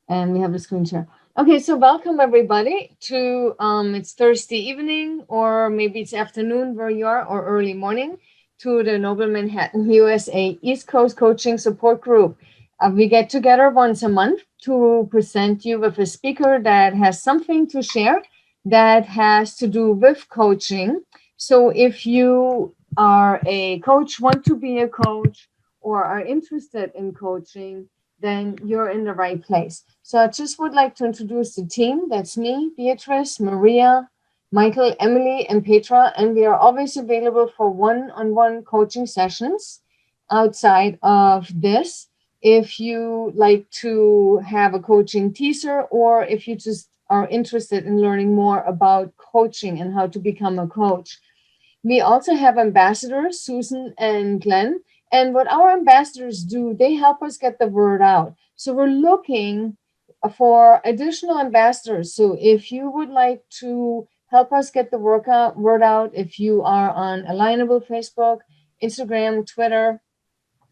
And we have a screen share. Okay, so welcome everybody to it's Thursday evening, or maybe it's afternoon where you are, or early morning, to the Noble Manhattan, USA East Coast Coaching Support Group. We get together once a month to present you with a speaker that has something to share that has to do with coaching. So if you are a coach, want to be a coach, or are interested in coaching, then you're in the right place. So I just would like to introduce the team. That's me, Beatrice, Maria, Michael, Emily, and Petra. And we are always available for one-on-one coaching sessions outside of this. If you like to have a coaching teaser, or if you just are interested in learning more about coaching and how to become a coach. We also have ambassadors, Susan and Glenn. And what our ambassadors do, they help us get the word out. So we're looking for additional ambassadors. So if you would like to help us get the word out, if you are on Alignable, Facebook, Instagram, Twitter,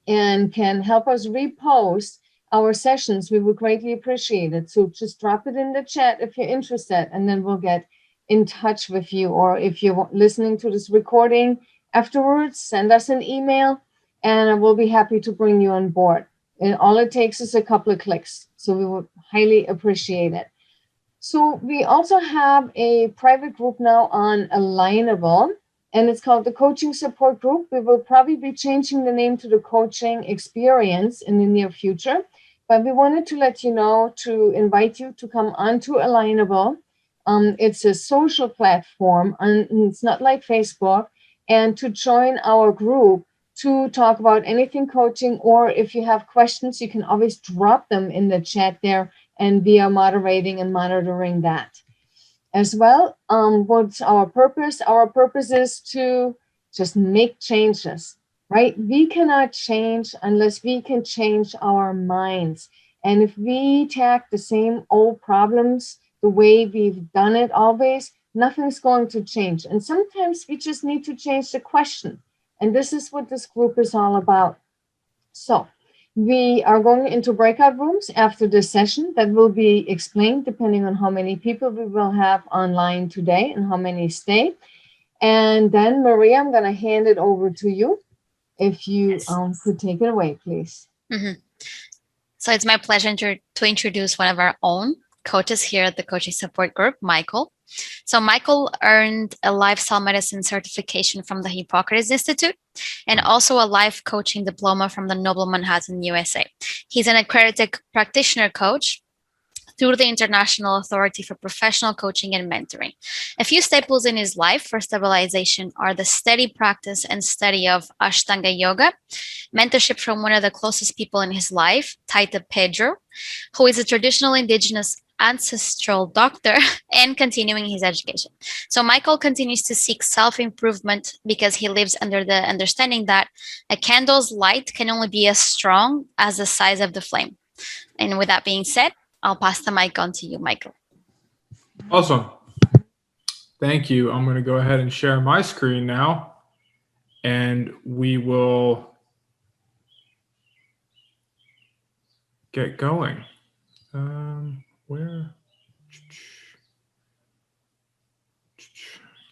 and can help us repost our sessions, we would greatly appreciate it. So just drop it in the chat if you're interested, and then we'll get in touch with you. Or if you're listening to this recording afterwards, send us an email and we'll be happy to bring you on board. And all it takes is a couple of clicks. So we would highly appreciate it. So we also have a private group now on Alignable, and it's called the Coaching Support Group. We will probably be changing the name to the Coaching Experience in the near future, but we wanted to let you know, to invite you to come onto Alignable. It's a social platform, and it's not like Facebook, and to join our group to talk about anything coaching, or if you have questions, you can always drop them in the chat there, and we are moderating and monitoring that. As well, what's our purpose? Our purpose is to just make changes, right? We cannot change unless we can change our minds. And if we tack the same old problems the way we've done it always, nothing's going to change. And sometimes we just need to change the question. And this is what this group is all about. So we are going into breakout rooms after this session that will be explained depending on how many people we will have online today and how many stay. And then, Maria, I'm going to hand it over to you. If you could take it away, please. Mm-hmm. So it's my pleasure to introduce one of our own coaches here at the Coaching Support Group, Michael. So Michael earned a lifestyle medicine certification from the Hippocrates Institute and also a life coaching diploma from the Noble Manhattan, USA. He's an accredited practitioner coach through the International Authority for Professional Coaching and Mentoring. A few staples in his life for stabilization are the steady practice and study of Ashtanga Yoga, mentorship from one of the closest people in his life, Taita Pedro, who is a traditional indigenous ancestral doctor, and continuing his education. So Michael continues to seek self-improvement because he lives under the understanding that a candle's light can only be as strong as the size of the flame. And with that being said, I'll pass the mic on to you, Michael. Awesome. Thank you. I'm going to go ahead and share my screen now, and we will get going. Where?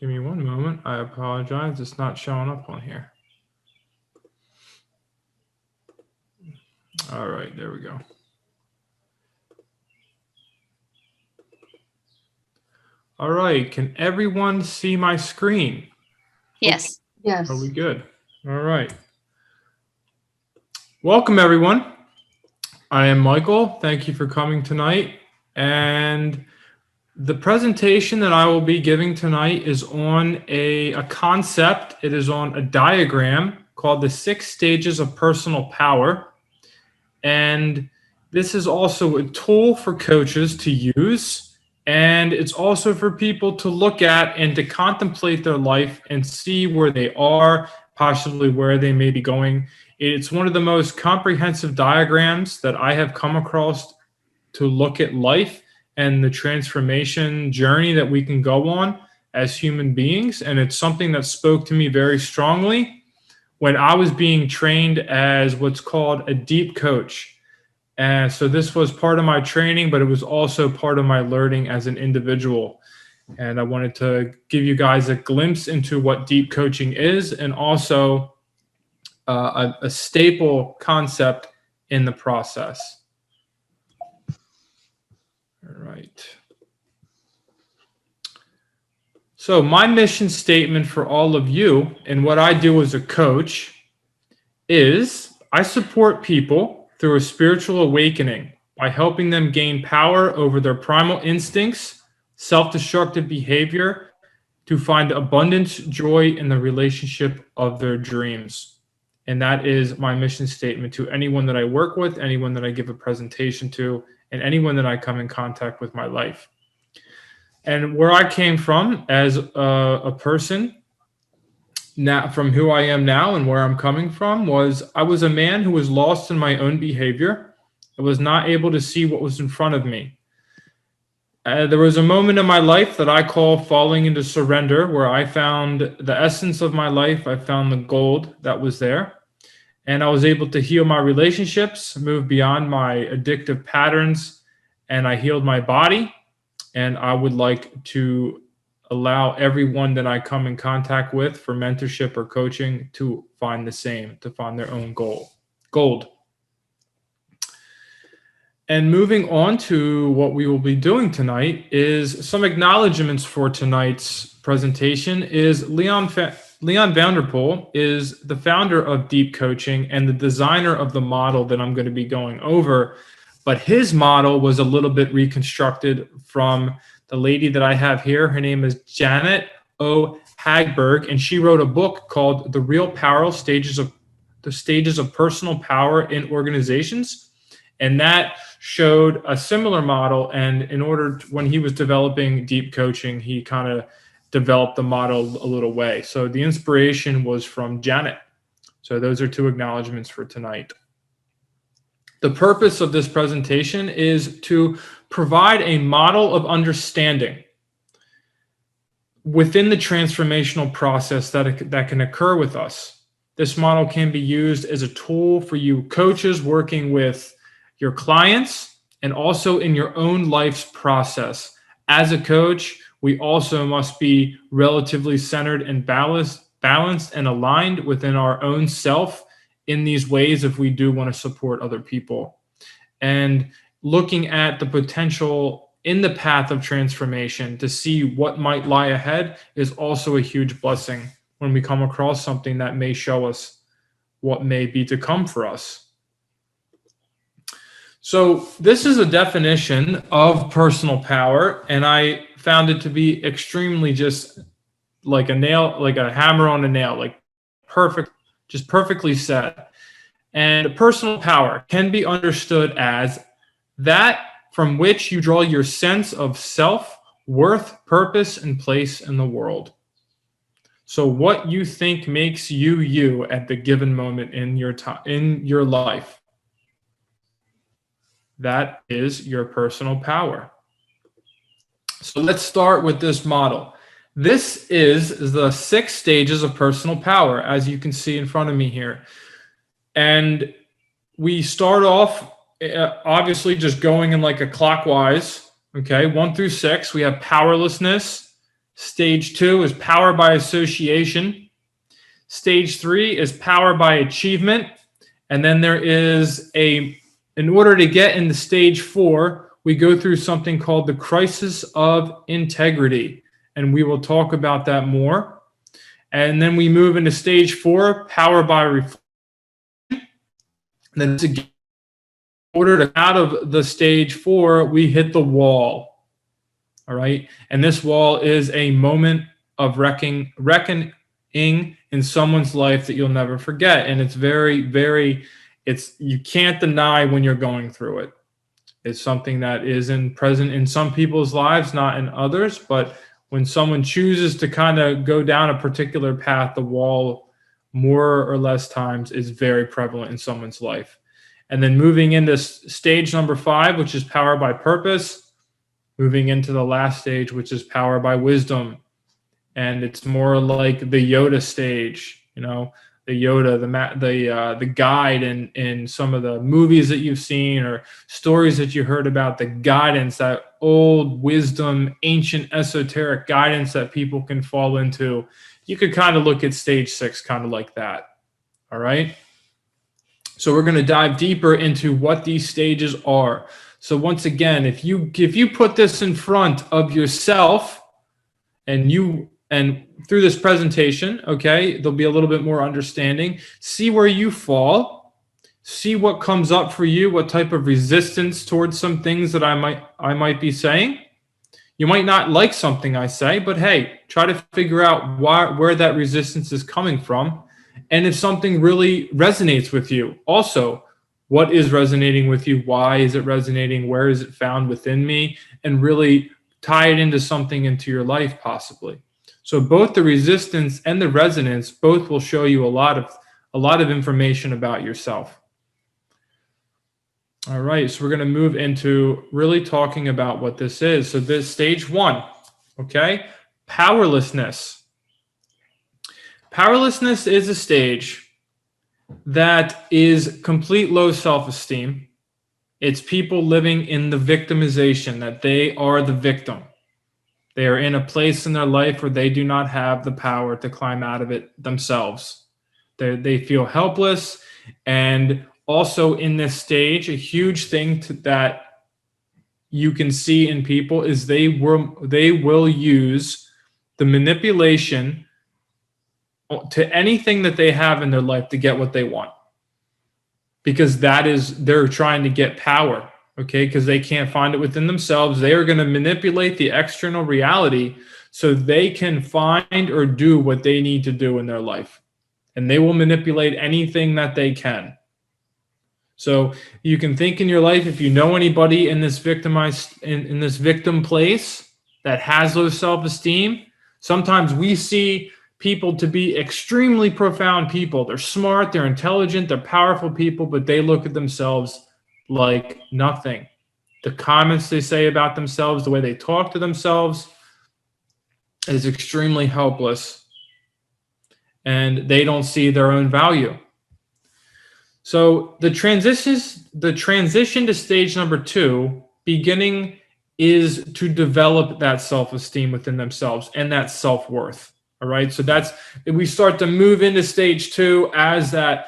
Give me one moment. I apologize. It's not showing up on here. All right, there we go. All right, can everyone see my screen? Yes. Yes. Are we good? All right. Welcome, everyone. I am Michael. Thank you for coming tonight. And the presentation that I will be giving tonight is on a concept. It is on a diagram called the 6 Stages of Personal Power. And this is also a tool for coaches to use. And it's also for people to look at and to contemplate their life and see where they are, possibly where they may be going. It's one of the most comprehensive diagrams that I have come across to look at life and the transformation journey that we can go on as human beings. And it's something that spoke to me very strongly when I was being trained as what's called a deep coach. And so this was part of my training, but it was also part of my learning as an individual. And I wanted to give you guys a glimpse into what deep coaching is, and also a staple concept in the process. All right. So my mission statement for all of you and what I do as a coach is I support people through a spiritual awakening by helping them gain power over their primal instincts, self-destructive behavior, to find abundance, joy in the relationship of their dreams. And that is my mission statement to anyone that I work with, anyone that I give a presentation to, and anyone that I come in contact with in my life. And where I came from as a person, now from who I am now and where I'm coming from, was I was a man who was lost in my own behavior. I was not able to see what was in front of me. There was a moment in my life that I call falling into surrender, where I found the essence of my life. I found the gold that was there. And I was able to heal my relationships, move beyond my addictive patterns, and I healed my body. And I would like to allow everyone that I come in contact with for mentorship or coaching to find the same, to find their own gold. And moving on to what we will be doing tonight is some acknowledgments for tonight's presentation. Is Leon Vanderpool is the founder of Deep Coaching and the designer of the model that I'm going to be going over. But his model was a little bit reconstructed from the lady that I have here. Her name is Janet O. Hagberg, and she wrote a book called The Real Power Stages of Personal Power in Organizations. And that showed a similar model. And in order to, when he was developing Deep Coaching, he kind of developed the model a little way. So the inspiration was from Janet. So those are two acknowledgments for tonight. The purpose of this presentation is to provide a model of understanding within the transformational process that can occur with us. This model can be used as a tool for you coaches working with your clients and also in your own life's process. As a coach, we also must be relatively centered and balanced and aligned within our own self in these ways if we do want to support other people. And looking at the potential in the path of transformation to see what might lie ahead is also a huge blessing when we come across something that may show us what may be to come for us. So this is a definition of personal power, and I found it to be extremely just like a nail, like a hammer on a nail, like perfect, just perfectly said. And personal power can be understood as that from which you draw your sense of self, worth, purpose, and place in the world. So what you think makes you you at the given moment in your life. That is your personal power. So let's start with this model. This is the 6 stages of personal power, as you can see in front of me here. And we start off, obviously, just going in like a clockwise. Okay, 1 through 6, we have powerlessness. Stage 2 is power by association. Stage 3 is power by achievement. And then there is in order to get into stage 4, we go through something called the crisis of integrity. And we will talk about that more. And then we move into stage 4, power by reflection. And then in order to out of the stage 4, we hit the wall. All right. And this wall is a moment of reckoning in someone's life that you'll never forget. And it's very, very, you can't deny when you're going through it. It's something that is present in some people's lives, not in others. But when someone chooses to kind of go down a particular path, the wall more or less times is very prevalent in someone's life. And then moving into stage number 5, which is power by purpose, moving into the last stage, which is power by wisdom. And it's more like the Yoda stage, Yoda, the guide in some of the movies that you've seen or stories that you heard about, the guidance, that old wisdom, ancient esoteric guidance that people can fall into. You could kind of look at stage 6 kind of like that. All right. So we're going to dive deeper into what these stages are. So once again, if you put this in front of yourself and through this presentation, okay, there'll be a little bit more understanding. See where you fall. See what comes up for you, what type of resistance towards some things that I might be saying. You might not like something I say, but hey, try to figure out where that resistance is coming from. And if something really resonates with you, also, what is resonating with you? Why is it resonating? Where is it found within me? And really tie it into something into your life, possibly. So both the resistance and the resonance, both will show you a lot of information about yourself. All right, so we're going to move into really talking about what this is. So this stage 1, okay, powerlessness. Powerlessness is a stage that is complete low self-esteem. It's people living in the victimization, that they are the victim. They are in a place in their life where they do not have the power to climb out of it themselves. They feel helpless. And also in this stage, a huge thing that you can see in people is they will use the manipulation to anything that they have in their life to get what they want, because they're trying to get power, okay, because they can't find it within themselves. They are going to manipulate the external reality so they can find or do what they need to do in their life, and they will manipulate anything that they can. So you can think in your life, if you know anybody in this in this victim place that has low self-esteem, sometimes we see people to be extremely profound people. They're smart, they're intelligent, they're powerful people, but they look at themselves like nothing. The comments they say about themselves, the way they talk to themselves is extremely helpless, and they don't see their own value. So the transition to stage number 2, beginning, is to develop that self-esteem within themselves and that self-worth. All right. So we start to move into stage 2 as that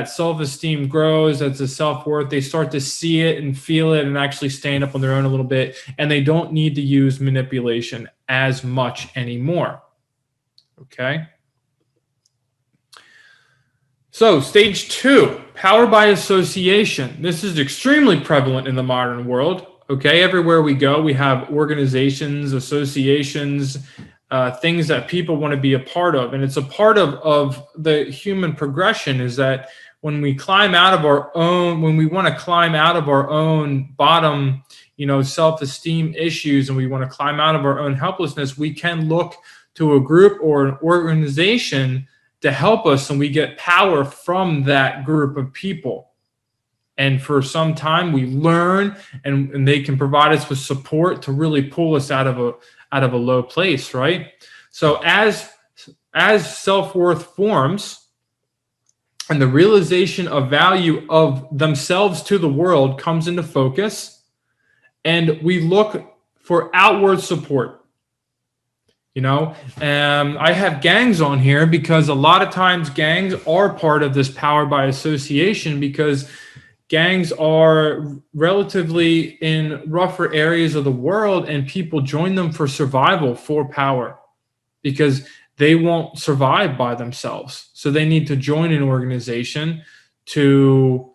self-esteem grows, as the self-worth, they start to see it and feel it and actually stand up on their own a little bit. And they don't need to use manipulation as much anymore. Okay. So stage 2, power by association. This is extremely prevalent in the modern world. Okay. Everywhere we go, we have organizations, associations, things that people want to be a part of. And it's a part of the human progression, is that when we climb out of our own, when we want to climb out of our own bottom, self-esteem issues, and we want to climb out of our own helplessness, we can look to a group or an organization to help us, and we get power from that group of people. And for some time we learn, and they can provide us with support to really pull us out of a low place, right? So as self-worth forms and the realization of value of themselves to the world comes into focus, and we look for outward support. I have gangs on here because a lot of times gangs are part of this power by association, because gangs are relatively in rougher areas of the world, and people join them for survival, for power, because they won't survive by themselves. So they need to join an organization to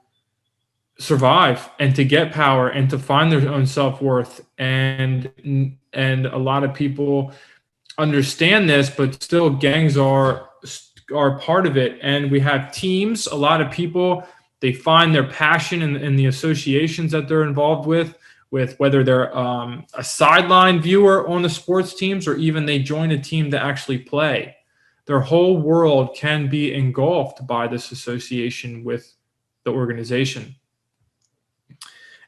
survive and to get power and to find their own self-worth. And a lot of people understand this, but still gangs are part of it. And we have teams. A lot of people, they find their passion in the associations that they're involved with whether they're a sideline viewer on the sports teams, or even they join a team to actually play. Their whole world can be engulfed by this association with the organization.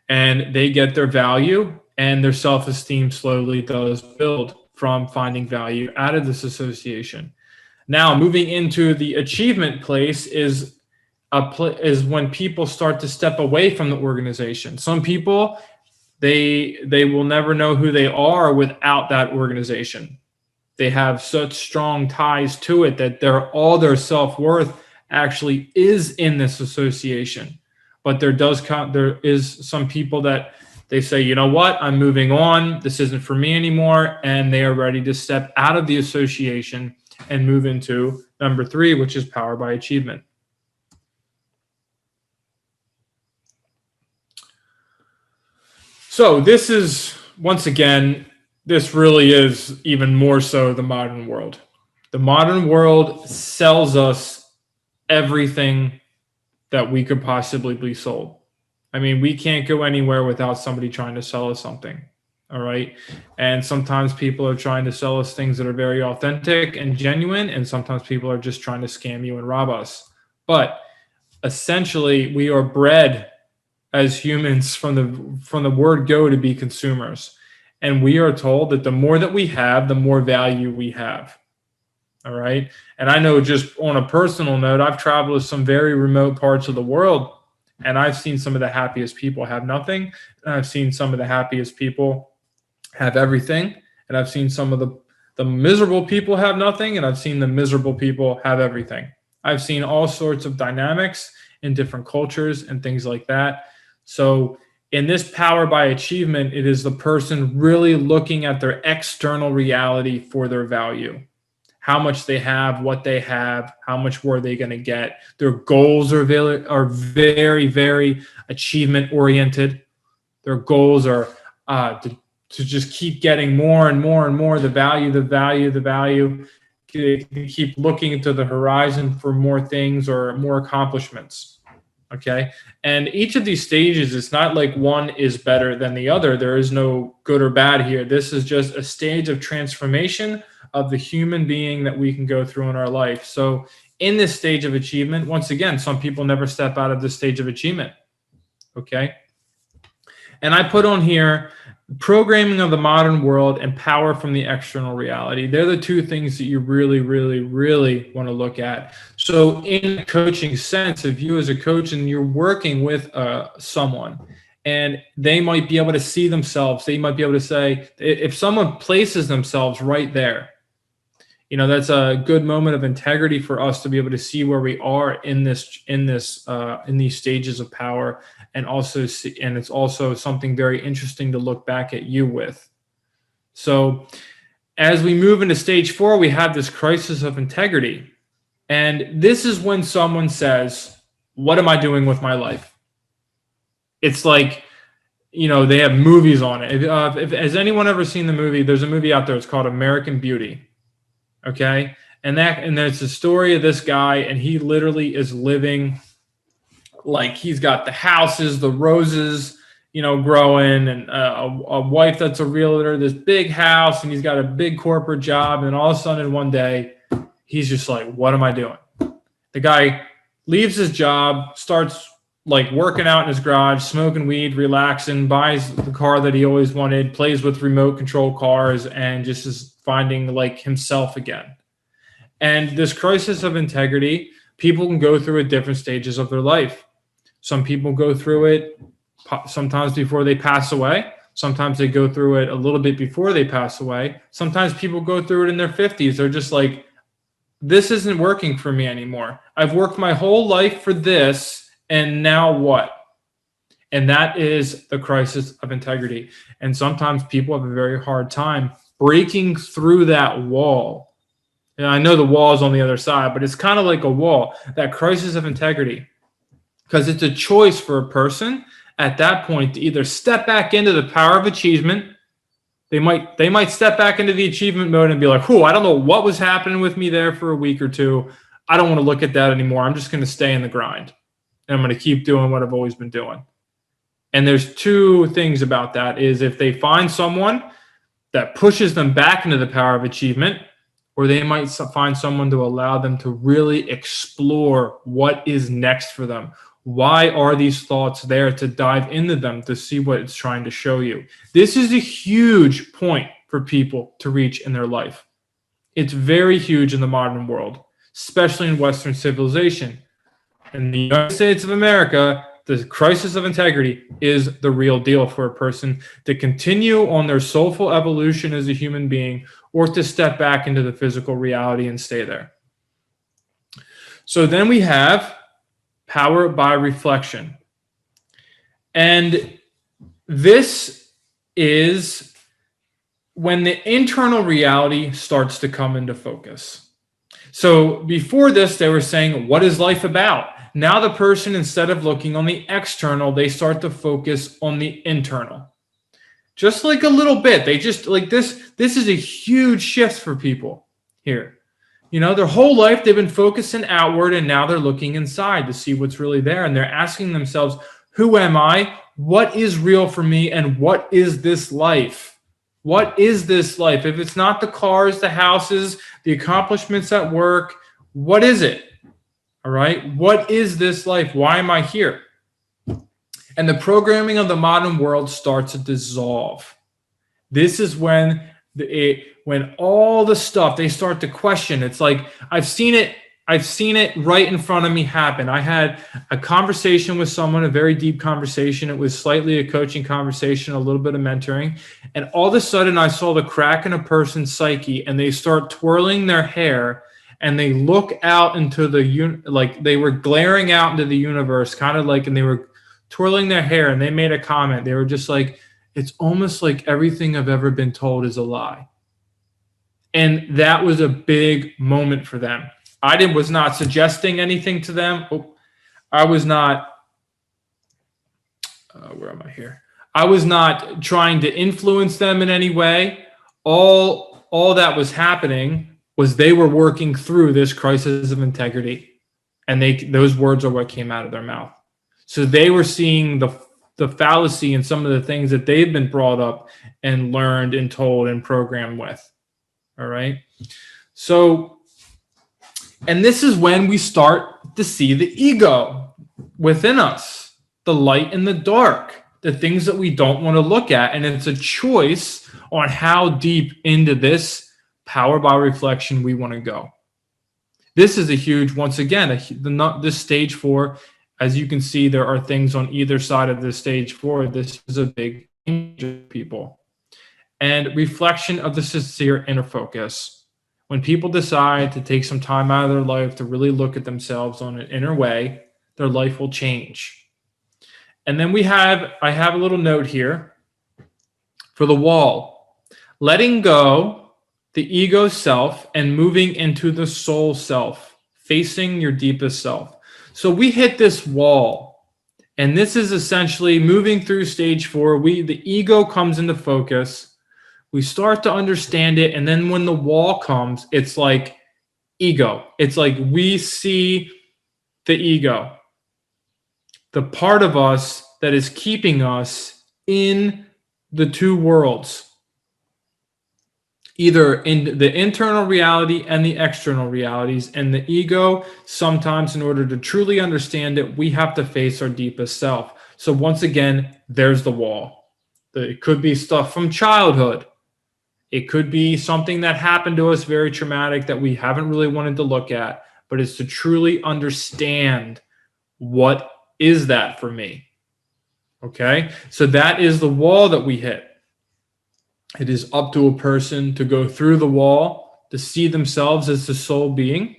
And they get their value, and their self-esteem slowly does build from finding value out of this association. Now, moving into the achievement place is when people start to step away from the organization. Some people, they will never know who they are without that organization. They have such strong ties to it that all their self-worth actually is in this association. But there is some people that they say, you know what, I'm moving on. This isn't for me anymore. And they are ready to step out of the association and move into number 3, which is power by achievement. So this is, once again, this really is even more so the modern world. The modern world sells us everything that we could possibly be sold. I mean, we can't go anywhere without somebody trying to sell us something. All right. And sometimes people are trying to sell us things that are very authentic and genuine. And sometimes people are just trying to scam you and rob us. But essentially, we are bred as humans from the word go to be consumers. And we are told that the more that we have, the more value we have. All right. And I know, just on a personal note, I've traveled to some very remote parts of the world, and I've seen some of the happiest people have nothing. And I've seen some of the happiest people have everything. And I've seen some of the miserable people have nothing. And I've seen the miserable people have everything. I've seen all sorts of dynamics in different cultures and things like that. So in this power by achievement, it is the person really looking at their external reality for their value. How much they have, what they have, how much more are they going to get. Their goals are very, very achievement oriented. Their goals are to just keep getting more and more and more, the value. They keep looking into the horizon for more things or more accomplishments. Okay. And each of these stages, it's not like one is better than the other. There is no good or bad here. This is just a stage of transformation of the human being that we can go through in our life. So in this stage of achievement, once again, some people never step out of this stage of achievement. Okay. And I put on here programming of the modern world and power from the external reality. They're the two things that you really, really, really want to look at. So in a coaching sense, if you as a coach and you're working with someone, and they might be able to see themselves, they might be able to say, if someone places themselves right there, you know, that's a good moment of integrity for us to be able to see where we are in these stages of power. And it's also something very interesting to look back at you with. So as we move into stage 4, we have this crisis of integrity. And this is when someone says, what am I doing with my life? It's like, you know, they have movies on it. If has anyone ever seen the movie? There's a movie out there. It's called American Beauty. Okay. And there's the story of this guy, and he literally is living like he's got the houses, the roses, you know, growing, and a wife that's a realtor, this big house, and he's got a big corporate job. And all of a sudden one day he's just like, what am I doing? The guy leaves his job, starts like working out in his garage, smoking weed, relaxing, buys the car that he always wanted, plays with remote control cars, and just is finding like himself again. And this crisis of integrity, people can go through at different stages of their life. Some people go through it sometimes before they pass away. Sometimes they go through it a little bit before they pass away. Sometimes people go through it in their 50s. They're just like, this isn't working for me anymore. I've worked my whole life for this, and now what? And that is the crisis of integrity. And sometimes people have a very hard time breaking through that wall. And I know the wall is on the other side, but it's kind of like a wall, that crisis of integrity. Because it's a choice for a person at that point to either step back into the power of achievement. They might step back into the achievement mode and be like, I don't know what was happening with me there for a week or two. I don't want to look at that anymore. I'm just going to stay in the grind. And I'm going to keep doing what I've always been doing. And there's two things about that is if they find someone that pushes them back into the power of achievement, or they might find someone to allow them to really explore what is next for them. Why are these thoughts there, to dive into them, to see what it's trying to show you? This is a huge point for people to reach in their life. It's very huge in the modern world. especially in Western civilization. In the United States of America, the crisis of integrity is the real deal for a person to continue on their soulful evolution as a human being or to step back into the physical reality and stay there. So then we have power by reflection. And this is when the internal reality starts to come into focus. So before this, they were saying, what is life about? Now the person, instead of looking on the external, they start to focus on the internal. Just like a little bit. They just like this is a huge shift for people here. You know, their whole life they've been focusing outward, and now they're looking inside to see what's really there. And they're asking themselves, who am I? What is real for me? And what is this life? What is this life? If it's not the cars, the houses, the accomplishments at work, what is it? All right. What is this life? Why am I here? And the programming of the modern world starts to dissolve. This is when when all the stuff they start to question. It's like I've seen it right in front of me happen. I had a conversation with someone, a very deep conversation. It was slightly a coaching conversation, a little bit of mentoring. And all of a sudden I saw the crack in a person's psyche, and they start twirling their hair. And they look out into like they were glaring out into the universe, kind of like, and they were twirling their hair, and they made a comment. They were just like, it's almost like everything I've ever been told is a lie. And that was a big moment for them. I was not suggesting anything to them. I was not, where am I here? I was not trying to influence them in any way. All that was happening was they were working through this crisis of integrity, and those words are what came out of their mouth. So they were seeing the fallacy in some of the things that they've been brought up and learned and told and programmed with. All right. So, and this is when we start to see the ego within us, the light and the dark, the things that we don't want to look at. And it's a choice on how deep into this power by reflection we want to go. This is a huge, once again, this stage 4, as you can see, there are things on either side of this stage 4. This is a big change for people. And reflection of the sincere inner focus. When people decide to take some time out of their life to really look at themselves on an inner way, their life will change. And then I have a little note here for the wall. Letting go the ego self and moving into the soul self, facing your deepest self. So we hit this wall, and this is essentially moving through stage 4. The ego comes into focus. We start to understand it, and then when the wall comes, it's like ego. It's like we see the ego, the part of us that is keeping us in the two worlds. Either in the internal reality and the external realities. And the ego, sometimes in order to truly understand it, we have to face our deepest self. So once again, there's the wall. It could be stuff from childhood. It could be something that happened to us, very traumatic, that we haven't really wanted to look at. But it's to truly understand, what is that for me? Okay, so that is the wall that we hit. It is up to a person to go through the wall, to see themselves as the soul being,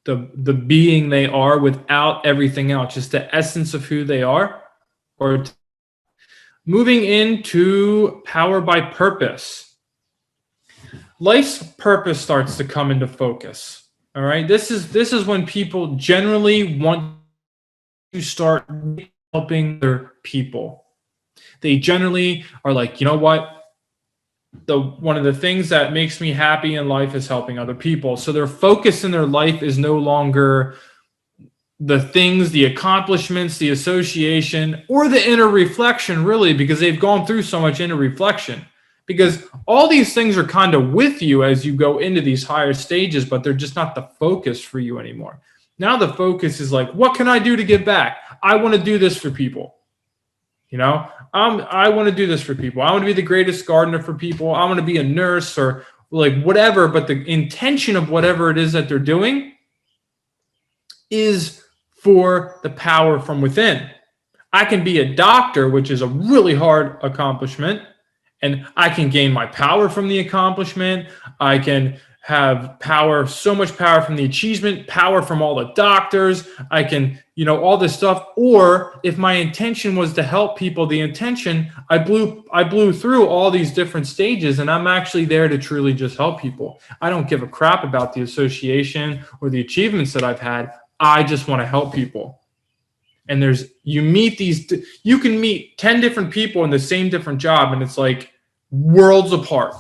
the being they are without everything else, just the essence of who they are. Or moving into power by purpose. Life's purpose starts to come into focus. All right. This is when people generally want to start helping their people. They generally are like, you know what? One of the things that makes me happy in life is helping other people. So their focus in their life is no longer the things, the accomplishments, the association, or the inner reflection, really, because they've gone through so much inner reflection. Because all these things are kind of with you as you go into these higher stages, but they're just not the focus for you anymore. Now the focus is like, what can I do to give back? I want to do this for people. You know, I want to do this for people. I want to be the greatest gardener for people. I want to be a nurse or like whatever, but the intention of whatever it is that they're doing is for the power from within. I can be a doctor, which is a really hard accomplishment, and I can gain my power from the accomplishment. I can have power, so much power from the achievement, power from all the doctors. I can, all this stuff. Or if my intention was to help people, the intention, I blew through all these different stages, and I'm actually there to truly just help people. I don't give a crap about the association or the achievements that I've had. I just want to help people. And you can meet 10 different people in the same different job, and it's like worlds apart,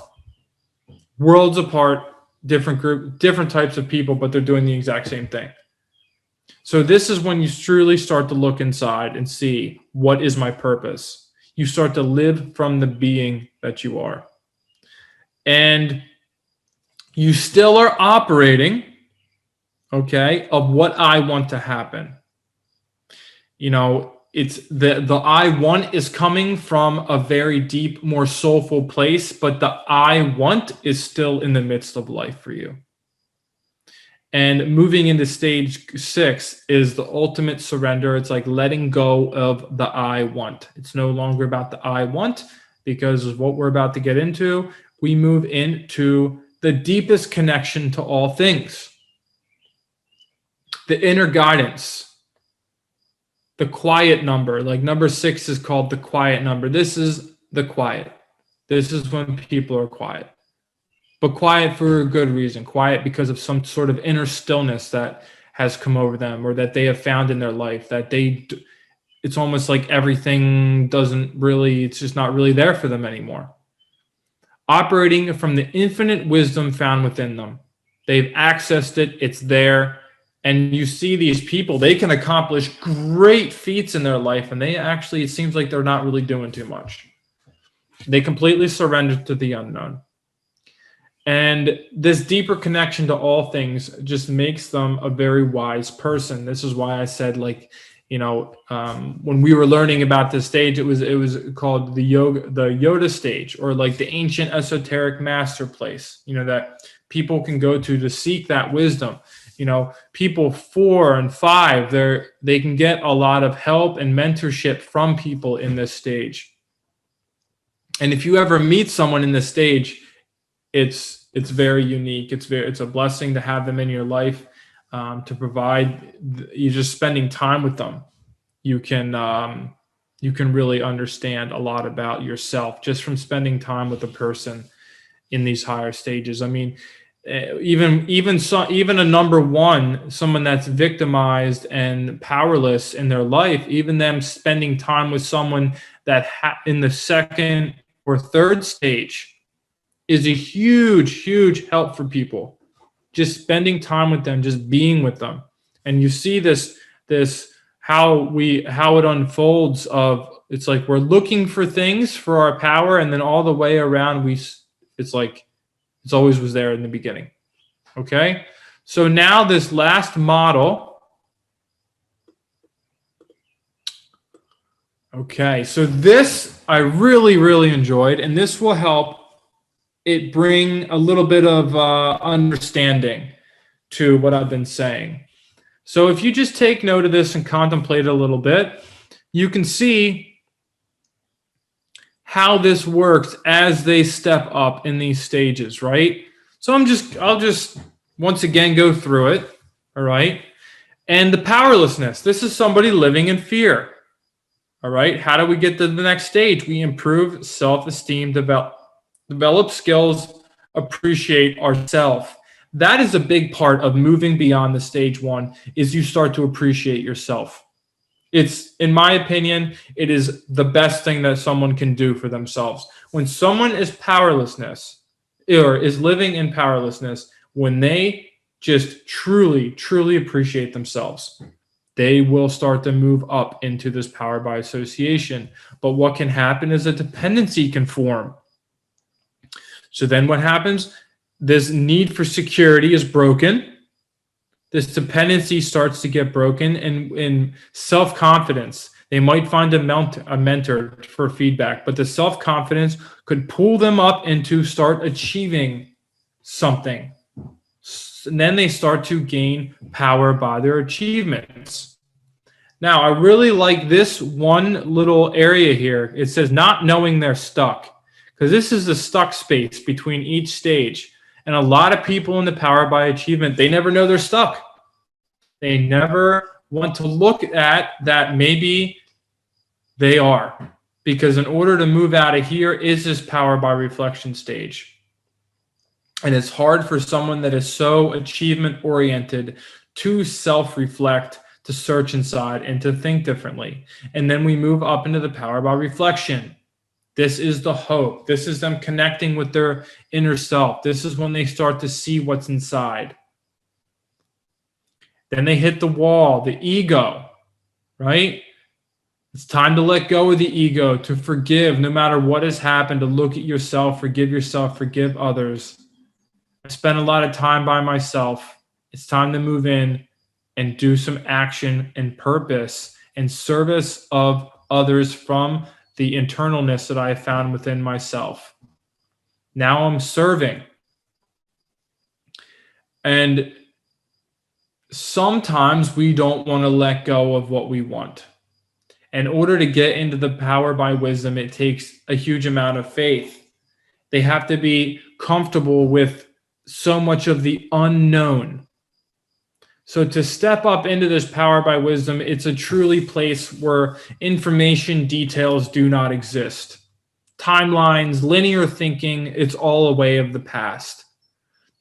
different group, different types of people, but they're doing the exact same thing. So this is when you truly start to look inside and see, what is my purpose? You start to live from the being that you are. And you still are operating, of what I want to happen. It's the I want is coming from a very deep, more soulful place, but the I want is still in the midst of life for you. And moving into stage 6 is the ultimate surrender. It's like letting go of the I want. It's no longer about the I want, because of what we're about to get into, we move into the deepest connection to all things. The inner guidance. The quiet number, like number 6 is called the quiet number. This is the quiet. This is when people are quiet, but quiet for a good reason. Quiet because of some sort of inner stillness that has come over them, or that they have found in their life, that it's almost like everything it's just not really there for them anymore. Operating from the infinite wisdom found within them. They've accessed it. It's there. And you see these people, they can accomplish great feats in their life, and it seems like they're not really doing too much. They completely surrender to the unknown. And this deeper connection to all things just makes them a very wise person. This is why I said, when we were learning about this stage, it was called the Yoda stage, or like the ancient esoteric master place, that people can go to seek that wisdom. People 4 and 5, they can get a lot of help and mentorship from people in this stage. And if you ever meet someone in this stage, it's very unique. It's a blessing to have them in your life, to provide. You're just spending time with them. You can really understand a lot about yourself just from spending time with a person in these higher stages. I mean, even a number 1, someone that's victimized and powerless in their life, even them spending time with someone that in the 2nd or 3rd stage is a huge help for people. Just spending time with them, just being with them. And you see this how it unfolds it's like we're looking for things for our power, and then all the way around it's like it's always was there in the beginning. Okay? So now this last model. Okay, so this I really, really enjoyed, and this will help it bring a little bit of understanding to what I've been saying. So if you just take note of this and contemplate it a little bit, you can see how this works as they step up in these stages, right? So I'll just once again go through it, all right? And the powerlessness. This is somebody living in fear, all right? How do we get to the next stage? We improve self-esteem, develop skills, appreciate ourselves. That is a big part of moving beyond the stage 1, is you start to appreciate yourself. It's, in my opinion, it is the best thing that someone can do for themselves. When someone is powerlessness, or is living in powerlessness, when they just truly appreciate themselves, they will start to move up into this power by association. But what can happen is a dependency can form. So then what happens? This need for security is broken. This dependency starts to get broken, and in self-confidence, they might find a mentor for feedback, but the self-confidence could pull them up into start achieving something, And then they start to gain power by their achievements. Now, I really like this one little area here. It says not knowing they're stuck, because this is the stuck space between each stage. And a lot of people in the power by achievement, they never know they're stuck. They never want to look at that maybe they are. Because in order to move out of here is this power by reflection stage. And it's hard for someone that is so achievement oriented to self-reflect, to search inside, and to think differently. And then we move up into the power by reflection. This is the hope. This is them connecting with their inner self. This is when they start to see what's inside. Then they hit the wall, the ego, right? It's time to let go of the ego, to forgive no matter what has happened, to look at yourself, forgive others. I spent a lot of time by myself. It's time to move in and do some action and purpose and service of others from the internalness that I have found within myself. Now I'm serving. And sometimes we don't want to let go of what we want. In order to get into the power by wisdom, it takes a huge amount of faith. They have to be comfortable with so much of the unknown. So to step up into this power by wisdom, it's a truly place where information details do not exist. Timelines, linear thinking, it's all a way of the past.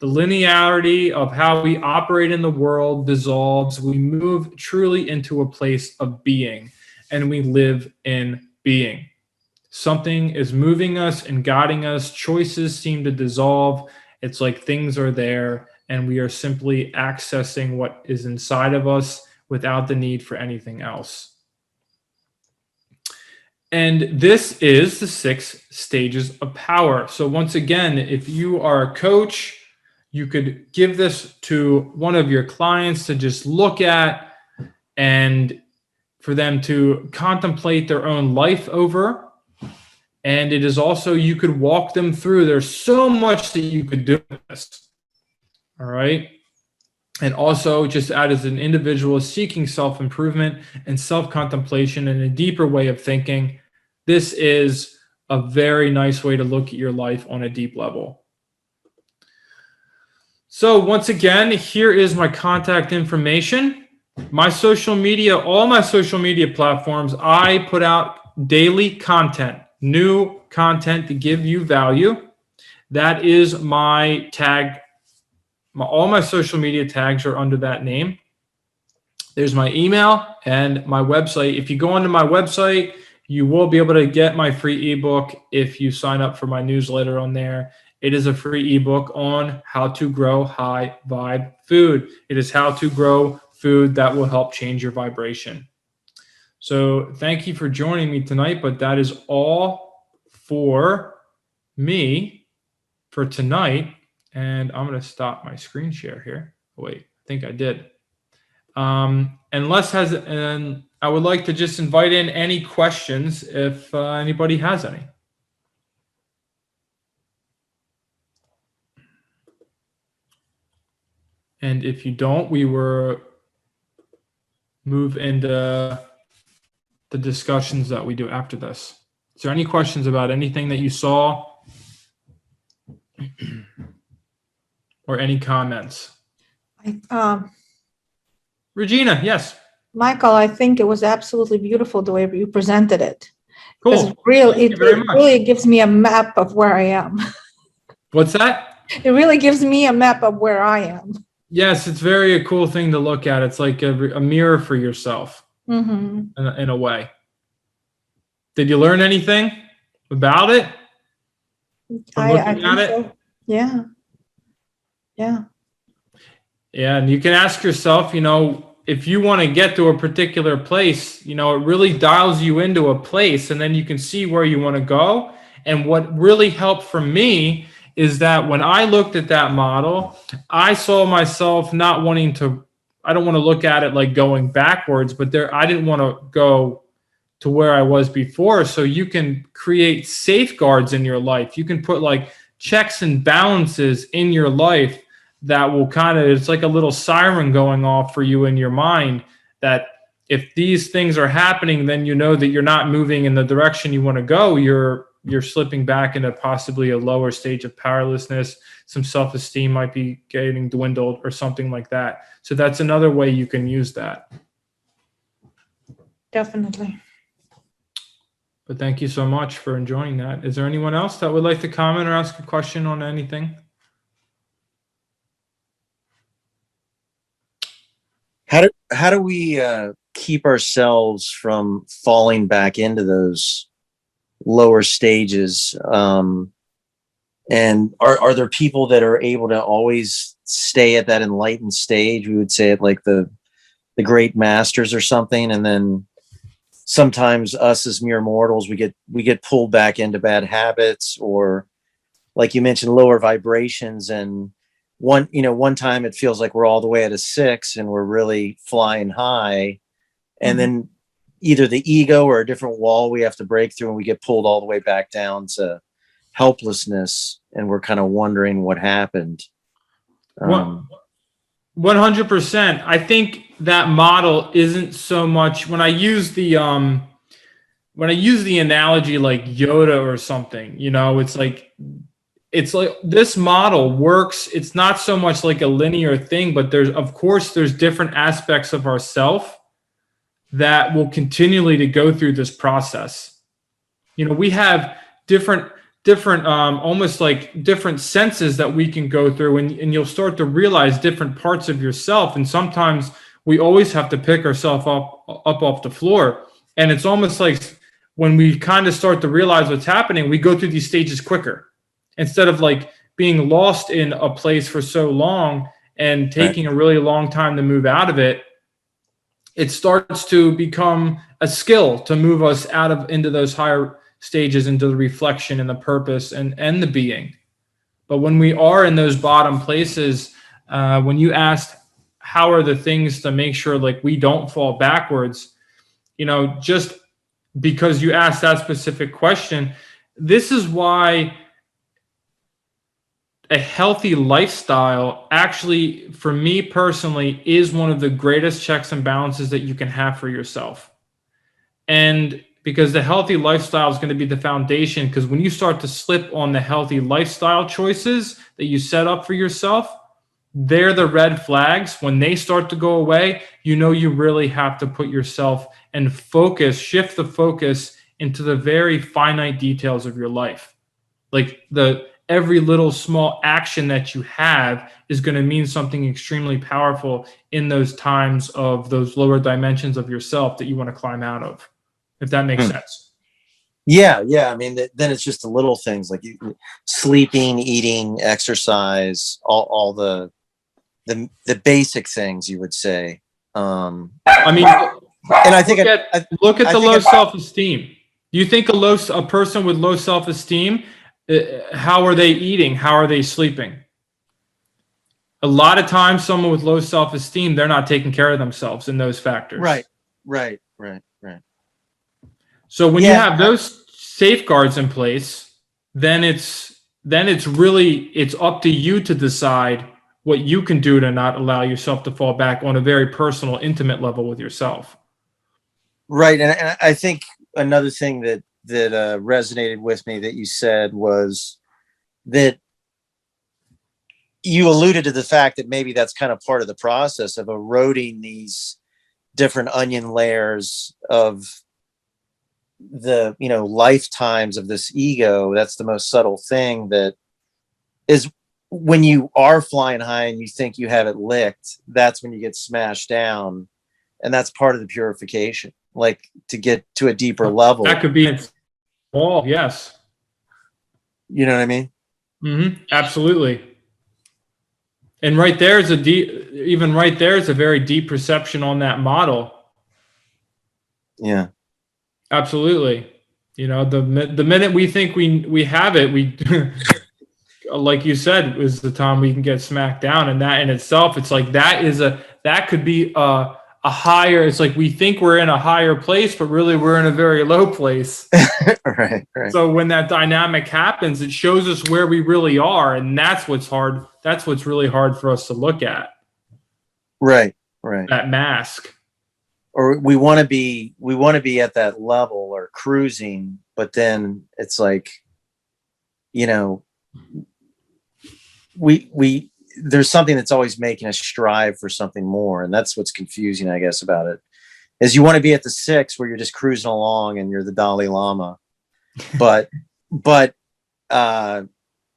The linearity of how we operate in the world dissolves. We move truly into a place of being, and we live in being. Something is moving us and guiding us. Choices seem to dissolve. It's like things are there, and we are simply accessing what is inside of us without the need for anything else. And this is the 6 stages of power. So once again, if you are a coach, you could give this to one of your clients to just look at and for them to contemplate their own life over. And it is also, you could walk them through. There's so much that you could do with this. All right. And also just as an individual seeking self-improvement and self-contemplation and a deeper way of thinking, this is a very nice way to look at your life on a deep level. So once again, here is my contact information. My social media, all my social media platforms, I put out daily content, new content to give you value. That is my tag. All my social media tags are under that name. There's my email and my website. If you go onto my website, you will be able to get my free ebook if you sign up for my newsletter on there. It is a free ebook on how to grow high vibe food. It is how to grow food that will help change your vibration. So thank you for joining me tonight, but that is all for me for tonight. And I'm going to stop my screen share here. Wait, I think I did. And I would like to just invite in any questions if anybody has any. And if you don't, we will move into the discussions that we do after this. Is there any questions about anything that you saw? Or any comments? Regina, yes. Michael, I think it was absolutely beautiful the way you presented it. Cool. It really gives me a map of where I am. What's that? It really gives me a map of where I am. Yes, it's very a cool thing to look at. It's like a mirror for yourself in a way. Did you learn anything about it? I think so. Yeah. Yeah. Yeah, and you can ask yourself, if you want to get to a particular place, it really dials you into a place, and then you can see where you want to go. And what really helped for me is that when I looked at that model, I saw myself not wanting to, I don't want to look at it like going backwards, but I didn't want to go to where I was before. So you can create safeguards in your life. You can put like checks and balances in your life that will kind of, it's like a little siren going off for you in your mind that if these things are happening, then you know that you're not moving in the direction you want to go. You're slipping back into possibly a lower stage of powerlessness. Some self-esteem might be getting dwindled or something like that. So that's another way you can use that. Definitely. But thank you so much for enjoying that. Is there anyone else that would like to comment or ask a question on anything? How do we keep ourselves from falling back into those lower stages? And are there people that are able to always stay at that enlightened stage? We would say it like the great masters or something, and then sometimes us as mere mortals, we get pulled back into bad habits, or like you mentioned, lower vibrations. And one time it feels like we're all the way at a 6 and we're really flying high, and then either the ego or a different wall we have to break through, and we get pulled all the way back down to helplessness, and we're kind of wondering what happened. 100%. I think that model isn't so much, when I use the analogy like Yoda or something, it's like this model works. It's not so much like a linear thing, but there's different aspects of ourself that will continually to go through this process. We have different almost like different senses that we can go through, and you'll start to realize different parts of yourself. And sometimes we always have to pick ourselves up off the floor. And it's almost like when we kind of start to realize what's happening, we go through these stages quicker instead of like being lost in a place for so long and taking a really long time to move out of it. It starts to become a skill to move us into those higher stages, into the reflection and the purpose and the being. But when we are in those bottom places, when you asked how are the things to make sure like we don't fall backwards, just because you asked that specific question, this is why a healthy lifestyle actually, for me personally, is one of the greatest checks and balances that you can have for yourself. And because the healthy lifestyle is going to be the foundation, because when you start to slip on the healthy lifestyle choices that you set up for yourself, they're the red flags. When they start to go away, you really have to put yourself and shift the focus into the very finite details of your life. Like every little small action that you have is going to mean something extremely powerful in those times of those lower dimensions of yourself that you want to climb out of, if that makes sense. Yeah. I mean, then it's just the little things like sleeping, eating, exercise, all the basic things you would say. And I think look at the low self-esteem. Do you think a person with low self-esteem, how are they eating? How are they sleeping? A lot of times, someone with low self-esteem, they're not taking care of themselves in those factors. Right. So when you have those safeguards in place, then it's up to you to decide what you can do to not allow yourself to fall back on a very personal, intimate level with yourself. Right. And I think another thing that resonated with me that you said was that you alluded to the fact that maybe that's kind of part of the process of eroding these different onion layers of the lifetimes of this ego. That's the most subtle thing, that is when you are flying high and you think you have it licked, that's when you get smashed down. And that's part of the purification, like to get to a deeper level. That could be all, yes. You know what I mean? Mm-hmm. Absolutely. And right there is a very deep perception on that model. Yeah. Absolutely. The minute we think we have it, we like you said, is the time we can get smacked down. And that in itself, it's like that could be a higher, it's like we think we're in a higher place, but really we're in a very low place. Right. So when that dynamic happens, it shows us where we really are, and that's what's hard. That's what's really hard for us to look at. Right. That mask. Or we want to be at that level or cruising, but then it's like, you know, we there's something that's always making us strive for something more, and that's what's confusing, I guess, about it. Is you want to be at the 6 where you're just cruising along and you're the Dalai Lama, but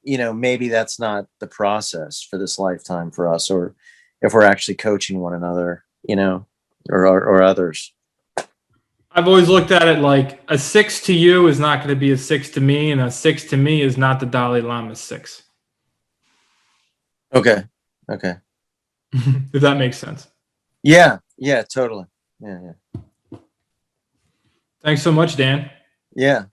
you know, maybe that's not the process for this lifetime for us, or if we're actually coaching one another, you know, or others. I've always looked at it like a 6 to you is not going to be a 6 to me, and a 6 to me is not the Dalai Lama's 6. Okay. If that makes sense. Yeah, totally. Yeah. Thanks so much, Dan. Yeah.